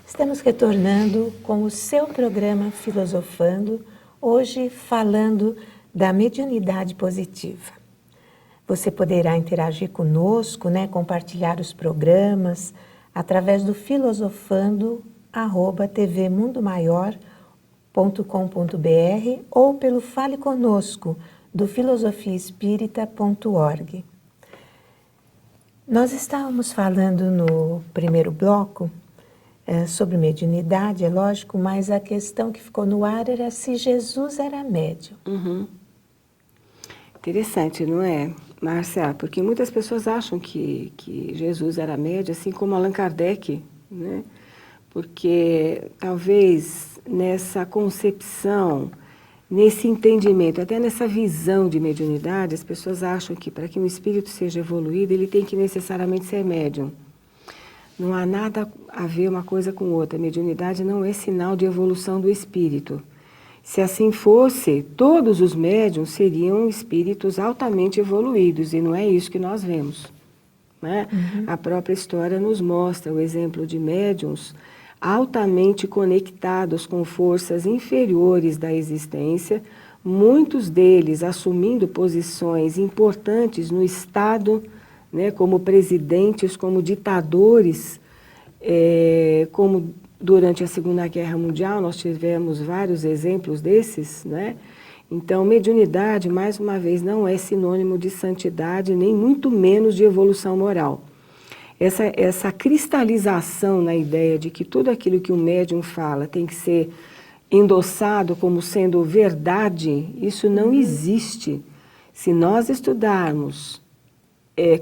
Estamos retornando com o seu programa Filosofando, hoje falando da mediunidade positiva. Você poderá interagir conosco, compartilhar os programas através do filosofando@tvmundomaior.com.br ou pelo Fale Conosco do filosofiaespírita.org. Nós estávamos falando no primeiro bloco sobre mediunidade, é lógico, mas a questão que ficou no ar era se Jesus era médium. Interessante, não é, Márcia? Porque muitas pessoas acham que Jesus era médium, assim como Allan Kardec, né? Porque talvez nessa concepção, nesse entendimento, até nessa visão de mediunidade, as pessoas acham que para que um espírito seja evoluído, ele tem que necessariamente ser médium. Não há nada a ver uma coisa com outra. A mediunidade não é sinal de evolução do espírito. Se assim fosse, todos os médiuns seriam espíritos altamente evoluídos, e não é isso que nós vemos, né? A própria história nos mostra o exemplo de médiuns altamente conectados com forças inferiores da existência, muitos deles assumindo posições importantes no Estado, né, como presidentes, como ditadores, como durante a Segunda Guerra Mundial, nós tivemos vários exemplos desses, né? Então, mediunidade, mais uma vez, não é sinônimo de santidade, nem muito menos de evolução moral. Essa cristalização na ideia de que tudo aquilo que o médium fala tem que ser endossado como sendo verdade, isso não existe. Se nós estudarmos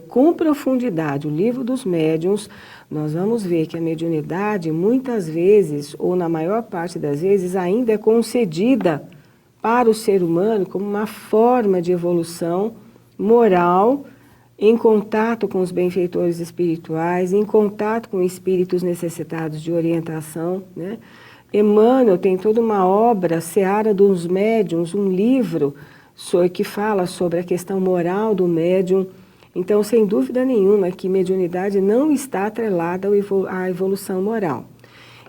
com profundidade o livro dos médiuns, nós vamos ver que a mediunidade, muitas vezes, ou na maior parte das vezes, ainda é concedida para o ser humano como uma forma de evolução moral, em contato com os benfeitores espirituais, em contato com espíritos necessitados de orientação, né? Emmanuel tem toda uma obra, Seara dos Médiuns, um livro que fala sobre a questão moral do médium. Então, sem dúvida nenhuma, que mediunidade não está atrelada à evolução moral.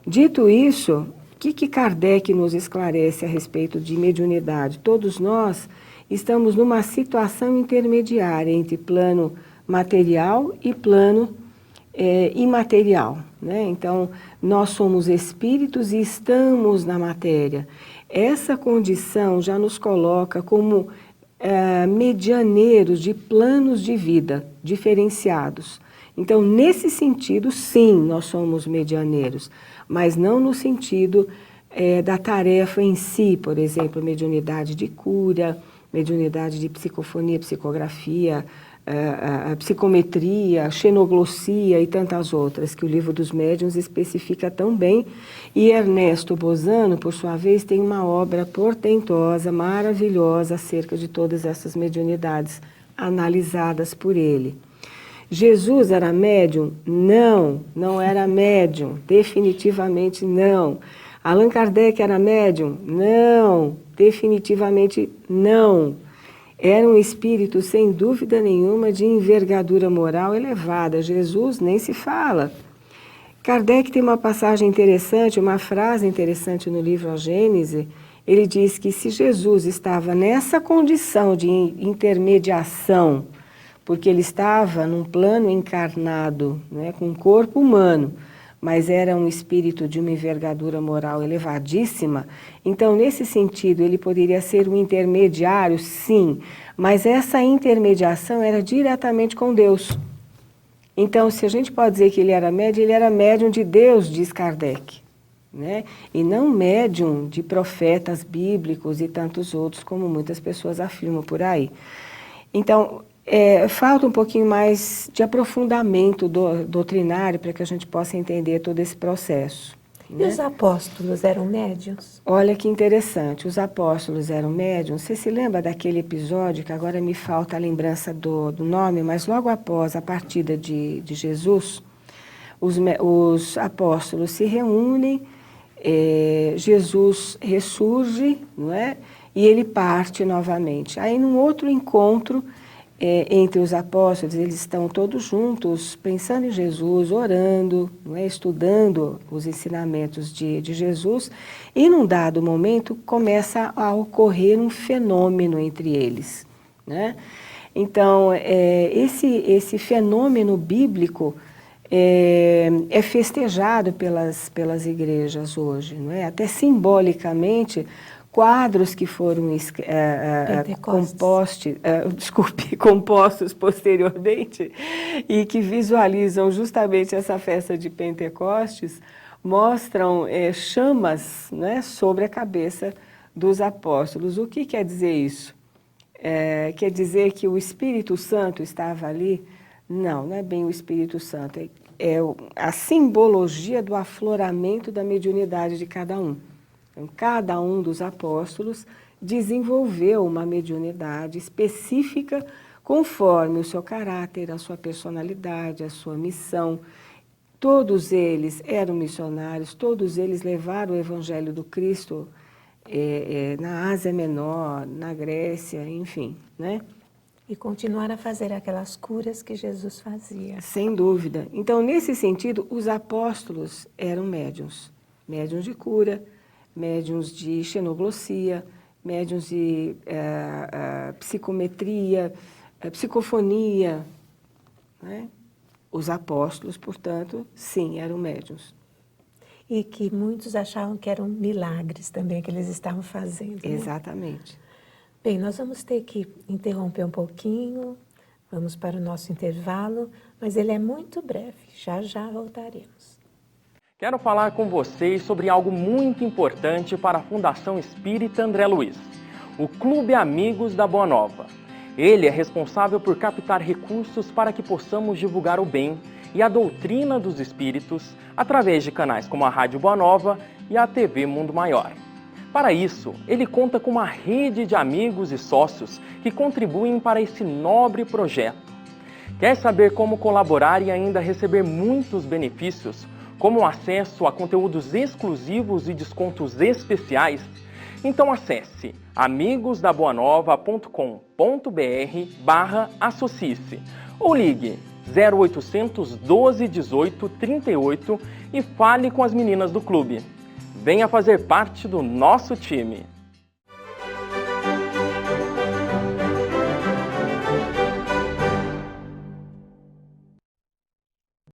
Dito isso, o que Kardec nos esclarece a respeito de mediunidade? Todos nós estamos numa situação intermediária entre plano material e plano imaterial, né? Então, nós somos espíritos e estamos na matéria. Essa condição já nos coloca como medianeiros de planos de vida diferenciados. Então, nesse sentido, sim, nós somos medianeiros, mas não no sentido da tarefa em si, por exemplo, mediunidade de cura, mediunidade de psicofonia, psicografia, psicometria, xenoglossia e tantas outras, que o Livro dos Médiuns especifica tão bem. E Ernesto Bozano, por sua vez, tem uma obra portentosa, maravilhosa, acerca de todas essas mediunidades analisadas por ele. Jesus era médium? Não, não era médium, definitivamente não. Allan Kardec era médium? Não, definitivamente não. Era um espírito, sem dúvida nenhuma, de envergadura moral elevada. Jesus nem se fala. Kardec tem uma passagem interessante, uma frase interessante no livro A Gênese. Ele diz que se Jesus estava nessa condição de intermediação, porque ele estava num plano encarnado, né, com um corpo humano, mas era um espírito de uma envergadura moral elevadíssima, então, nesse sentido, ele poderia ser um intermediário, sim, mas essa intermediação era diretamente com Deus. Então, se a gente pode dizer que ele era médium de Deus, diz Kardec, né? E não médium de profetas bíblicos e tantos outros, como muitas pessoas afirmam por aí. Então, falta um pouquinho mais de aprofundamento doutrinário para que a gente possa entender todo esse processo. E os apóstolos eram médiuns? Olha que interessante, os apóstolos eram médiuns. Você se lembra daquele episódio, que agora me falta a lembrança do nome, mas logo após a partida de Jesus, os apóstolos se reúnem, Jesus ressurge, não é? e ele parte novamente. Aí, num outro encontro entre os apóstolos, eles estão todos juntos, pensando em Jesus, orando, não é? Estudando os ensinamentos de Jesus, e num dado momento começa a ocorrer um fenômeno entre eles, né? Então, esse fenômeno bíblico é festejado pelas igrejas hoje, não é? Até simbolicamente, quadros que foram compostos posteriormente e que visualizam justamente essa festa de Pentecostes, mostram chamas, né, sobre a cabeça dos apóstolos. O que quer dizer isso? Quer dizer que o Espírito Santo estava ali? Não, não é bem o Espírito Santo, é a simbologia do afloramento da mediunidade de cada um. Então, cada um dos apóstolos desenvolveu uma mediunidade específica conforme o seu caráter, a sua personalidade, a sua missão. Todos eles eram missionários, todos eles levaram o Evangelho do Cristo na Ásia Menor, na Grécia, enfim, né? E continuar a fazer aquelas curas que Jesus fazia. Sem dúvida. Então, nesse sentido, os apóstolos eram médiuns. Médiuns de cura, médiuns de xenoglossia, médiuns de psicometria, psicofonia, né? Os apóstolos, portanto, sim, eram médiuns. E que muitos achavam que eram milagres também que eles estavam fazendo. Né? Exatamente. Bem, nós vamos ter que interromper um pouquinho, vamos para o nosso intervalo, mas ele é muito breve, já já voltaremos. Quero falar com vocês sobre algo muito importante para a Fundação Espírita André Luiz, o Clube Amigos da Boa Nova. Ele é responsável por captar recursos para que possamos divulgar o bem e a doutrina dos espíritos através de canais como a Rádio Boa Nova e a TV Mundo Maior. Para isso, ele conta com uma rede de amigos e sócios que contribuem para esse nobre projeto. Quer saber como colaborar e ainda receber muitos benefícios, como acesso a conteúdos exclusivos e descontos especiais? Então acesse amigosdaboanova.com.br/associe-se ou ligue 0800 12 18 38 e fale com as meninas do clube. Venha fazer parte do nosso time!